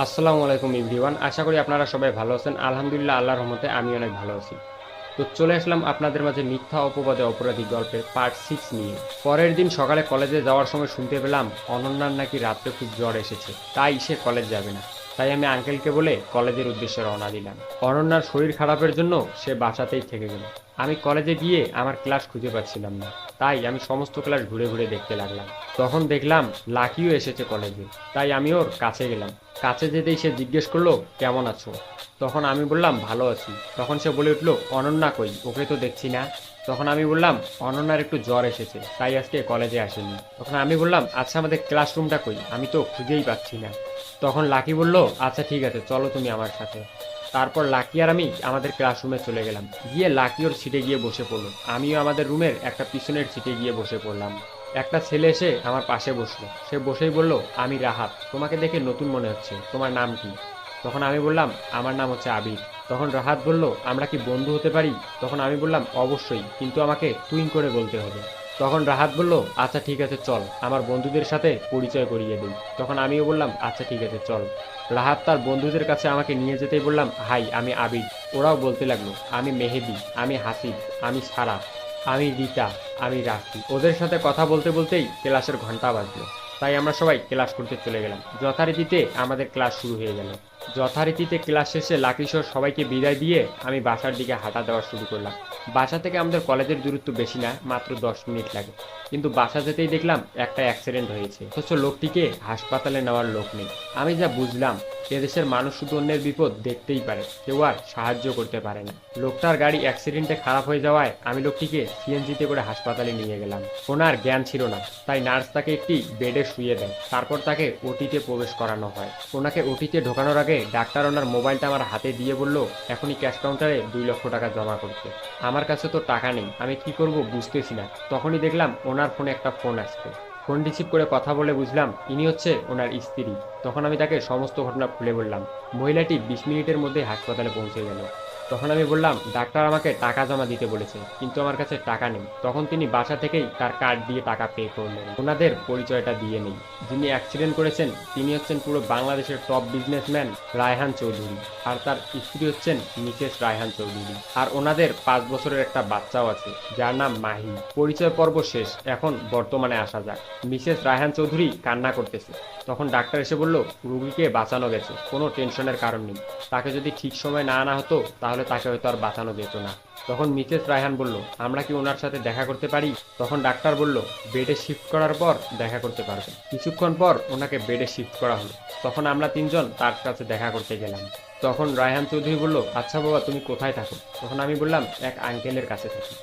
আসসালামু আলাইকুম এভরিওয়ান, আশা করি আপনারা সবাই ভালো আছেন। আলহামদুলিল্লাহ, আল্লাহর রহমতে আমি অনেক ভালো আছি। তো চলে আসলাম আপনাদের মাঝে মিথ্যা অপবাদে অপরাধী গল্পের পার্ট 6 নিয়ে। পরের দিন সকালে কলেজে যাওয়ার সময় শুনতে পেলাম অনন্যার নাকি রাত্রে খুব জ্বর এসেছে, তাই সে কলেজ যাবে না। তাই আমি আঙ্কেলকে বলে কলেজের উদ্দেশ্যে রওনা দিলাম। অনন্যার শরীর খারাপের জন্য সে বাসাতেই থেকে গেল। আমি কলেজে গিয়ে আমার ক্লাস খুঁজে পাচ্ছিলাম না, তাই আমি সমস্ত ক্লাস ঘুরে ঘুরে দেখতে লাগলাম। তখন দেখলাম লাকিও এসেছে কলেজে, তাই আমি ওর কাছে গেলাম। কাছে যেতেই সে জিজ্ঞেস করলো, কেমন আছো? তখন আমি বললাম, ভালো আছি। তখন সে বলে উঠলো, অনন্যা কই, ওকে তো দেখছি না। তখন আমি বললাম, অনন্যার একটু জ্বর এসেছে, তাই আজকে কলেজে আসেনি। তখন আমি বললাম, আচ্ছা আমাদের ক্লাসরুমটা কই, আমি তো খুঁজেই পাচ্ছি না। তখন লাকি বলল, আচ্ছা ঠিক আছে, চলো তুমি আমার সাথে। তারপর লাকি আর আমি আমাদের ক্লাসরুমে চলে গেলাম। গিয়ে লাকি ওর সিটে গিয়ে বসে পড়লো, আমিও আমাদের রুমের একটা পিছনের সিটে গিয়ে বসে পড়লাম। একটা ছেলে এসে আমার পাশে বসলো। সে বসেই বলল, আমি রাহাত, তোমাকে দেখে নতুন মনে হচ্ছে, তোমার নাম কি? তখন আমি বললাম, আমার নাম হচ্ছে আবির। তখন রাহাত বলল, আমরা কি বন্ধু হতে পারি? তখন আমি বললাম, অবশ্যই, কিন্তু আমাকে তুই করে বলতে হবে। তখন রাহাত বলল, আচ্ছা ঠিক আছে চল, আমার বন্ধুদের সাথে পরিচয় করিয়ে দিই। তখন আমিও বললাম, আচ্ছা ঠিক আছে চল। রাহাত তার বন্ধুদের কাছে আমাকে নিয়ে যেতেই বললাম, হাই আমি আবির। ওরাও বলতে লাগলো, আমি মেহেদি, আমি হাসিব, আমি সারা, আমি রিতা, আমি রাফি। ওদের সাথে কথা বলতে বলতেই ক্লাসের ঘন্টা বাজলো। তাই আমরা সবাই ক্লাস করতে চলে গেলাম। যথারীতিতে আমাদের ক্লাস শুরু হয়ে গেল। যথারীতিতে ক্লাস শেষে লাকি সহ সবাইকে বিদায় দিয়ে আমি বাসার দিকে হাঁটা দেওয়া শুরু করলাম। বাসা থেকে আমাদের কলেজের দূরত্ব বেশি না, মাত্র 10 মিনিট লাগে। কিন্তু বাসা যেতেই দেখলাম একটা অ্যাক্সিডেন্ট হয়েছে, অথচ লোকটিকে হাসপাতালে নেওয়ার লোক নেই। আমি যা বুঝলাম, এদেশের মানুষ শুধু অন্যের বিপদ দেখতেই পারে, কেউ আর সাহায্য করতে পারে না। লোকটার গাড়ি অ্যাক্সিডেন্টে খারাপ হয়ে যাওয়ায় আমি লোকটিকে সিএনজিতে করে হাসপাতালে নিয়ে গেলাম। ওনার জ্ঞান ছিল না, তাই নার্স তাকে একটি বেডে শুইয়ে দেয়। তারপর তাকে ওটিতে প্রবেশ করানো হয়। ওনাকে ওটিতে ঢোকানোর আগে ডাক্তার ওনার মোবাইলটা আমার হাতে দিয়ে বলল, এখনই ক্যাশ কাউন্টারে 2 লক্ষ টাকা জমা করতে। আমার কাছে তো টাকা নেই, আমি কি করব বুঝতেছি না। তখনই দেখলাম ওনার ফোনে একটা ফোন আসছে। ফোন রিসিভ করে কথা বলে বুঝলাম ইনি হচ্ছে ওনার স্ত্রী। তখন আমি তাকে সমস্ত ঘটনা খুলে বললাম। মহিলাটি 20 মিনিটের মধ্যে হাসপাতালে পৌঁছে গেল। তখন আমি বললাম, ডাক্তার আমাকে টাকা জমা দিতে বলেছে, কিন্তু আমার কাছে টাকা নেই। তখন তিনি বাসা থেকেই তার কার্ড দিয়ে টাকা পে করলেন। ওনাদের পরিচয়টা দিয়ে নেই। যিনি অ্যাক্সিডেন্ট করেছেন তিনি হচ্ছেন পুরো বাংলাদেশের টপ বিজনেসম্যান রায়হান চৌধুরী, আর তার স্ত্রী হচ্ছেন মিসেস রায়হান চৌধুরী। আর ওনাদের 5 বছরের একটা বাচ্চাও আছে, যার নাম মাহি। পরিচয় পর্ব শেষ, এখন বর্তমানে আসা যাক। মিসেস রায়হান চৌধুরী কান্না করতেছে। তখন ডাক্তার এসে বলল, রুগীকে বাঁচানো গেছে, কোনো টেনশনের কারণ নেই। তাকে যদি ঠিক সময় না আনা হতো তাহলে তাকে হয়তো আর বাঁচানো যেত না। তখন মিসেস রায়হান বলল, আমরা কি ওনার সাথে দেখা করতে পারি? তখন ডাক্তার বলল, বেডে শিফট করার পর দেখা করতে পারবেন। কিছুক্ষণ পর ওনাকে বেডে শিফট করা হলো। তখন আমরা তিনজন তার কাছে দেখা করতে গেলাম। তখন রায়হান চৌধুরী বলল, আচ্ছা বাবা, তুমি কোথায় থাকো? তখন আমি বললাম, এক আঙ্কেলের কাছে থাকি।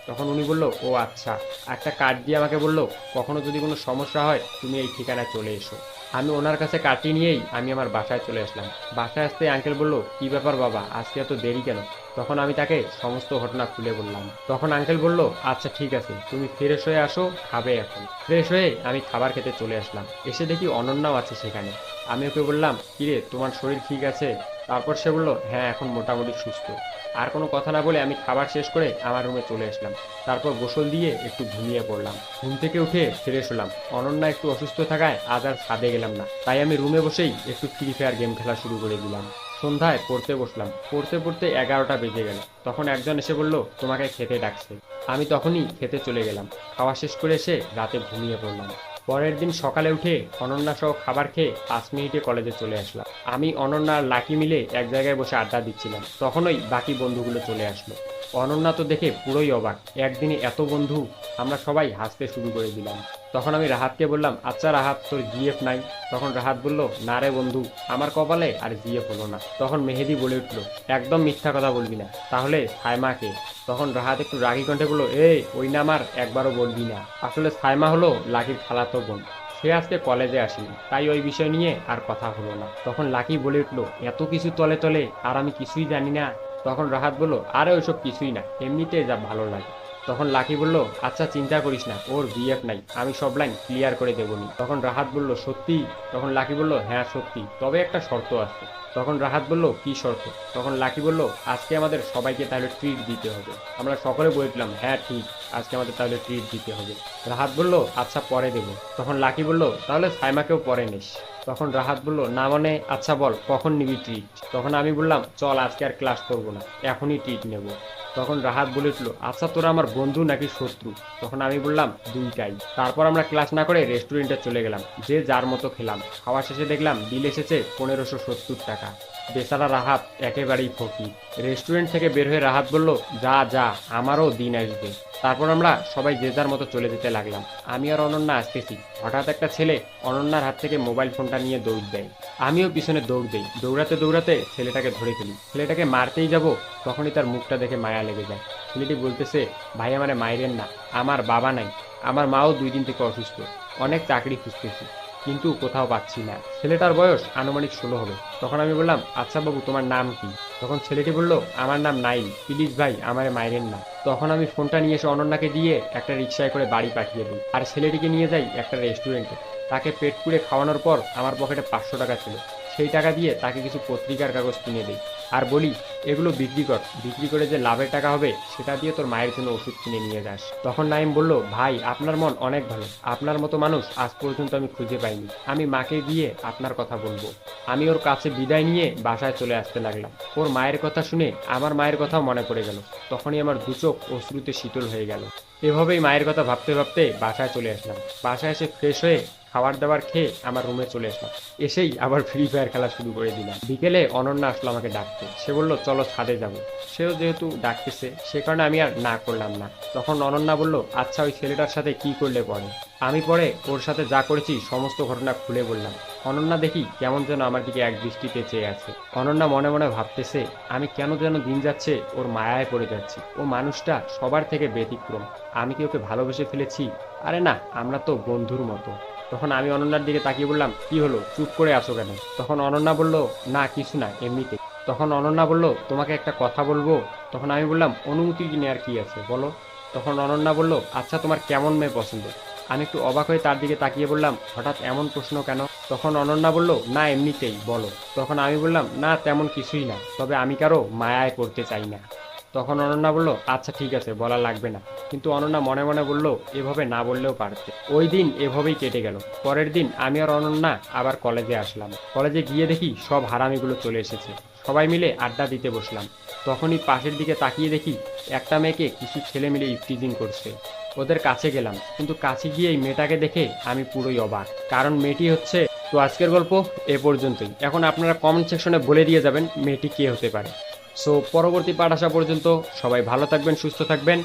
তখন উনি বলল, ও আচ্ছা। একটা কার্ড দিয়ে আমাকে বলল, কখনো যদি কোনো সমস্যা হয় তুমি এই ঠিকানায় চলে এসো। আমি ওনার কাছে কার্ডটি নিয়েই আমি আমার বাসায় চলে আসলাম। বাসায় আসতে আঙ্কেল বলল, কি ব্যাপার বাবা, আজকে এত দেরি কেন? তখন আমি তাকে সমস্ত ঘটনা খুলে বললাম। তখন আঙ্কেল বলল, আচ্ছা ঠিক আছে, তুমি ফ্রেশ হয়ে আসো, খাবে এখন। ফ্রেশ হয়ে আমি খাবার খেতে চলে আসলাম। এসে দেখি অনন্যাও আছে সেখানে। আমি ওকে বললাম, কিরে তোমার শরীর ঠিক আছে? তারপর সে বলল, হ্যাঁ এখন মোটামুটি সুস্থ। আর কোনো কথা না বলে আমি খাবার শেষ করে আমার রুমে চলে আসলাম। তারপর গোসল দিয়ে একটু ঘুমিয়ে পড়লাম। ঘুম থেকে উঠে ফ্রেশ হলাম। অনন্যা একটু অসুস্থ থাকায় আজ আর ছাদে গেলাম না, তাই আমি রুমে বসেই একটু ফ্রি ফায়ার গেম খেলা শুরু করে দিলাম। সন্ধ্যায় পড়তে বসলাম। পড়তে পড়তে 11টা বেজে গেল। তখন একজন এসে বলল, তোমাকে খেতে ডাকছে। আমি তখনই খেতে চলে গেলাম। খাওয়া শেষ করে এসে রাতে ঘুমিয়ে পড়লাম। পরের দিন সকালে উঠে অনন্যা সহ খাবার খেয়ে 5 মিনিটে কলেজে চলে আসলাম। আমি, অনন্যা আর লাকি মিলে এক জায়গায় বসে আড্ডা দিচ্ছিলাম। তখনই বাকি বন্ধুগুলো চলে আসলো। অনন্যা তো দেখে পুরোই অবাক, একদিনে এত বন্ধু। আমরা সবাই হাসতে শুরু করে দিলাম। তখন আমি রাহাতকে বললাম, আচ্ছা রাহাত, তোর জিএফ নাই? তখন রাহাত বলল, না রে বন্ধু, আমার কপালে আর জিএফ হলো না। তখন মেহেদি বলে উঠলো, একদম মিথ্যা কথা বলবি না, তাহলে সাইমাকে? তখন রাহাত একটু রাগী কণ্ঠে বলল, এই ওই নাম আর একবারও বলবি না। আসলে সাইমা হলো লাকির খালাতো বোন। সে আজকে কলেজে আসেনি, তাই ওই বিষয় নিয়ে আর কথা হলো না। তখন লাকি বলে উঠলো, এত কিছু তলে তলে আর আমি কিছুই জানি না? তখন রাহাত বলল, আরে ওইসব কিছুই না, এমনিতে যা ভালো লাগে। তখন লাকি বলল, আচ্ছা চিন্তা করিস না, ওর বিএফ নাই, আমি সব লাইন ক্লিয়ার করে দেবনি। তখন রাহাত বলল, সত্যি? তখন লাকি বলল, হ্যাঁ সত্যি, তবে একটা শর্ত আছে। তখন রাহাত বলল, কি শর্ত? তখন লাকি বলল, আজকে আমাদের সবাইকে তাহলে ট্রিট দিতে হবে। আমরা সকলে বললাম, হ্যাঁ ঠিক, আজকে আমাদের তাহলে ট্রিট দিতে হবে। রাহাত বলল, আচ্ছা পরে দেবো। তখন লাকি বলল, তাহলে সাইমাকেও পরে নিস। তখন রাহাত বলল, না মানে, আচ্ছা বল কখন নিবি ট্রিট? তখন আমি বললাম, চল আজকে আর ক্লাস করবো না, এখনই ট্রিট নেব। তখন রাহাত বলেছিল, আচ্ছা তোরা আমার বন্ধু নাকি শত্রু? তখন আমি বললাম, দুইটাই। তারপর আমরা ক্লাস না করে রেস্টুরেন্টে চলে গেলাম, যে যার মতো খেলাম। খাওয়া শেষে দেখলাম বিল এসেছে 1570 টাকা। বেচারা রাহাত একেবারেই ফকির। রেস্টুরেন্ট থেকে বের হয়ে রাহাত বলল, যা যা, আমারও দিন আসবে। তারপর আমরা সবাই যে যার মতো চলে যেতে লাগলাম। আমি আর অনন্যা আসতেছি, হঠাৎ একটা ছেলে অনন্যার হাত থেকে মোবাইল ফোনটা নিয়ে দৌড় দেয়। আমিও পিছনে দৌড় দেই। দৌড়াতে দৌড়াতে ছেলেটাকে ধরে ফেলি। ছেলেটাকে মারতেই যাব, তখনই তার মুখটা দেখে মায়া লেগে যায়। ছেলেটি বলতেছে, ভাই আমারে মাইরেন না, আমার বাবা নাই, আমার মাও 2 দিন থেকে অসুস্থ, অনেক চাকরি খুঁজতেছি কিন্তু কোথাও পাচ্ছি না। ছেলেটার বয়স আনুমানিক 16 হবে। তখন আমি বললাম, আচ্ছা বাবু তোমার নাম কি? তখন ছেলেটি বলল, আমার নাম নাইল, প্লিজ ভাই আমারে মাইরেন না। তখন আমি ফোনটা নিয়ে এসে অনন্যাকে দিয়ে একটা রিক্সায় করে বাড়ি পাঠিয়ে দিই, আর ছেলেটিকে নিয়ে যাই একটা রেস্টুরেন্টে। তাকে পেট পুড়ে খাওয়ানোর পর আমার পকেটে 500 টাকা ছিল। সেই টাকা দিয়ে তাকে কিছু পত্রিকার কাগজ কিনে দিই, আর বলি, এগুলো বিক্রি কর, বিক্রি করে যে লাভের টাকা হবে সেটা দিয়ে তোর মায়ের জন্য ওষুধ কিনে নিয়ে যাস। তখন নাইম বলল, ভাই আপনার মন অনেক ভালো, আপনার মতো মানুষ আজ পর্যন্ত আমি খুঁজে পাইনি, আমি মাকে গিয়ে আপনার কথা বলবো। আমি ওর কাছে বিদায় নিয়ে বাসায় চলে আসতে লাগলাম। ওর মায়ের কথা শুনে আমার মায়ের কথাও মনে পড়ে গেল। তখনই আমার দু চোখ অশ্রুতে শীতল হয়ে গেল। এভাবেই মায়ের কথা ভাবতে ভাবতে বাসায় চলে আসলাম। বাসায় এসে ফ্রেশ হয়ে খাবার দাবার খেয়ে আমার রুমে চলে আসলাম। এসেই আবার ফ্রি ফায়ার খেলা শুরু করে দিলাম। বিকেলে অনন্যা আসলো আমাকে ডাকতে। সে বলল, চলো ছাদে যাবো। সেও যেহেতু ডাকতেছে, সে কারণে আমি আর না করলাম না। তখন অনন্যা বলল, আচ্ছা ওই ছেলেটার সাথে কি করলে পরে? আমি পরে ওর সাথে যা করেছি সমস্ত ঘটনা খুলে বললাম। অনন্যা দেখি কেমন যেন আমার দিকে এক দৃষ্টিতে চেয়ে আছে। অনন্যা মনে মনে ভাবতেছে, আমি কেন যেন দিন যাচ্ছে ওর মায়ায় পড়ে যাচ্ছি। ও মানুষটা সবার থেকে ব্যতিক্রম। আমি কি ওকে ভালোবেসে ফেলেছি? আরে না, আমরা তো বন্ধুর মতো। তখন আমি অনন্যার দিকে তাকিয়ে বললাম, কি হলো, চুপ করে আছো কেন? তখন অনন্যা বলল, না কিছু না, এমনিতে। তখন অনন্যা বলল, তোমাকে একটা কথা বলবো? তখন আমি বললাম, অনুমতি নেওয়ার কি আছে, বলো। তখন অনন্যা বলল, আচ্ছা তোমার কেমন মেয়ে পছন্দ? আমি একটু অবাক হয়ে তার দিকে তাকিয়ে বললাম, হঠাৎ এমন প্রশ্ন কেন? তখন অনন্যা বলল, না এমনিতেই, বলো। তখন আমি বললাম, না তেমন কিছুই না, তবে আমি কারো মায়ায় পড়তে চাই না। তখন অনন্যা বলল, আচ্ছা ঠিক আছে, বলা লাগবে না। কিন্তু অনন্যা মনে মনে বলল, এভাবে না বললেও পারতে। ওই দিন এভাবেই কেটে গেল। পরের দিন আমি আর অনন্যা আবার কলেজে আসলাম। কলেজে গিয়ে দেখি সব হারামিগুলো চলে এসেছে। সবাই মিলে আড্ডা দিতে বসলাম। তখনই পাশের দিকে তাকিয়ে দেখি একটা মেয়েকে কিছু ছেলে মিলে ইফটিজিং করছে। ওদের কাছে গেলাম, কিন্তু কাছে গিয়ে এই মেয়েটাকে দেখে আমি পুরোই অবাক, কারণ মেয়েটি হচ্ছে। তো আজকের গল্প এ পর্যন্তই। এখন আপনারা কমেন্ট সেকশনে বলে দিয়ে যাবেন মেয়েটি কে হতে পারে। সো পরবর্তী পাঠ আসা পর্যন্ত সবাই ভালো থাকবেন, সুস্থ থাকবেন।